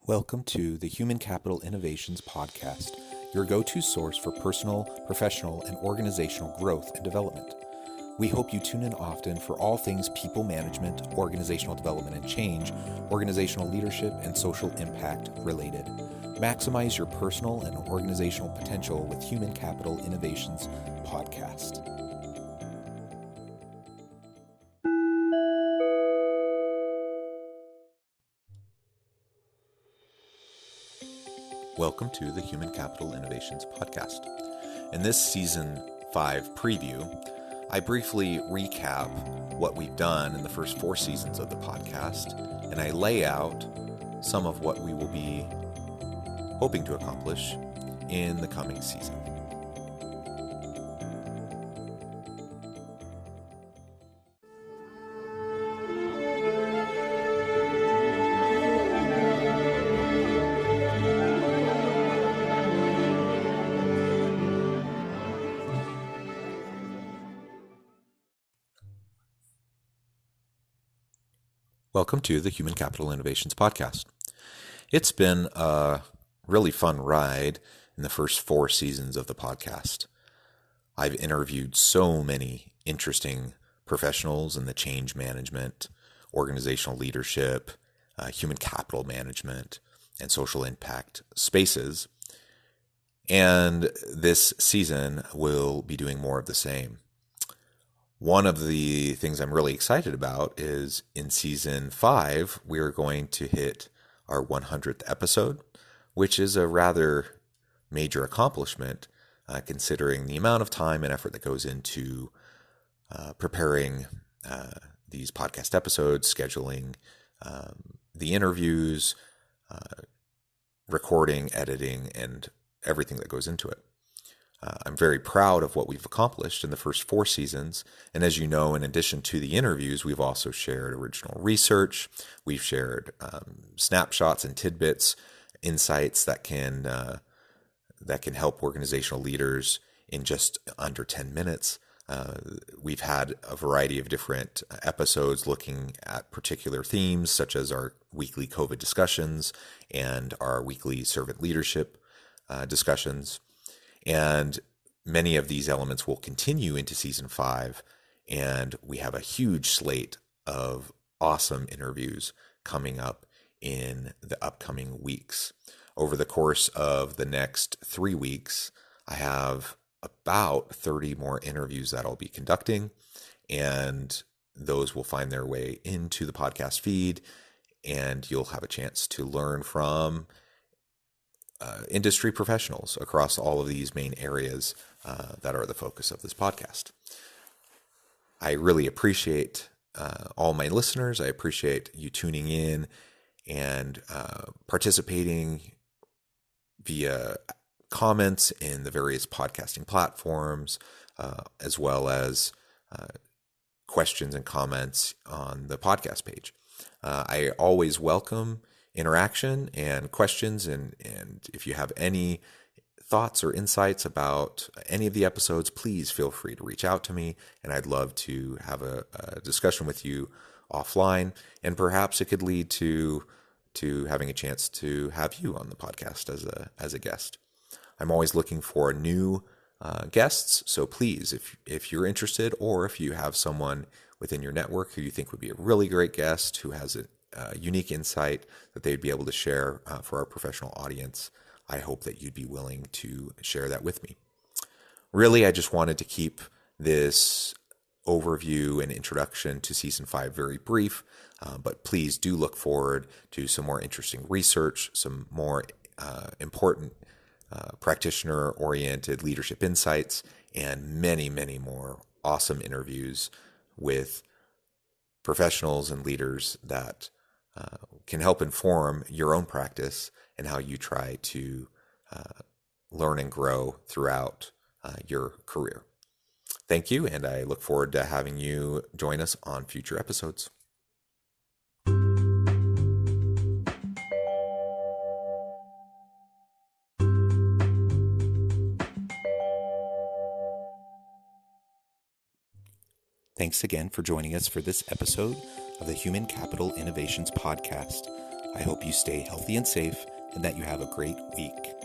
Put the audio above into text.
Welcome to the Human Capital Innovations Podcast, your go-to source for personal, professional, and organizational growth and development. We hope you tune in often for all things people management, organizational development and change, organizational leadership, and social impact related. Maximize your personal and organizational potential with Human Capital Innovations Podcast. Welcome to the Human Capital Innovations Podcast. In this Season 5 preview, I briefly recap what we've done in the first 4 seasons of the podcast, and I lay out some of what we will be hoping to accomplish in the coming season. Welcome to the Human Capital Innovations Podcast. It's been a really fun ride in the first 4 seasons of the podcast. I've interviewed so many interesting professionals in the change management, organizational leadership, human capital management, and social impact spaces. And this season will be doing more of the same. One of the things I'm really excited about is in Season 5, we're going to hit our 100th episode, which is a rather major accomplishment considering the amount of time and effort that goes into preparing these podcast episodes, scheduling the interviews, recording, editing, and everything that goes into it. I'm very proud of what we've accomplished in the first 4 seasons. And as you know, in addition to the interviews, we've also shared original research. We've shared snapshots and tidbits, insights that can help organizational leaders in just under 10 minutes. We've had a variety of different episodes looking at particular themes, such as our weekly COVID discussions and our weekly servant leadership discussions. And many of these elements will continue into Season 5, and we have a huge slate of awesome interviews coming up in the upcoming weeks. Over the course of the next 3 weeks, I have about 30 more interviews that I'll be conducting, and those will find their way into the podcast feed, and you'll have a chance to learn from industry professionals across all of these main areas that are the focus of this podcast. I really appreciate all my listeners. I appreciate you tuning in and participating via comments in the various podcasting platforms, as well as questions and comments on the podcast page. I always welcome interaction and questions, and if you have any thoughts or insights about any of the episodes, please feel free to reach out to me, and I'd love to have a discussion with you offline, and perhaps it could lead to having a chance to have you on the podcast as a guest. I'm always looking for new guests, so please, if you're interested, or if you have someone within your network who you think would be a really great guest, who has a unique insight that they'd be able to share for our professional audience, I hope that you'd be willing to share that with me. Really, I just wanted to keep this overview and introduction to Season 5 very brief, but please do look forward to some more interesting research, some more important practitioner-oriented leadership insights, and many, many more awesome interviews with professionals and leaders that can help inform your own practice and how you try to learn and grow throughout your career. Thank you, and I look forward to having you join us on future episodes. Thanks again for joining us for this episode of the Human Capital Innovations Podcast. I hope you stay healthy and safe and that you have a great week.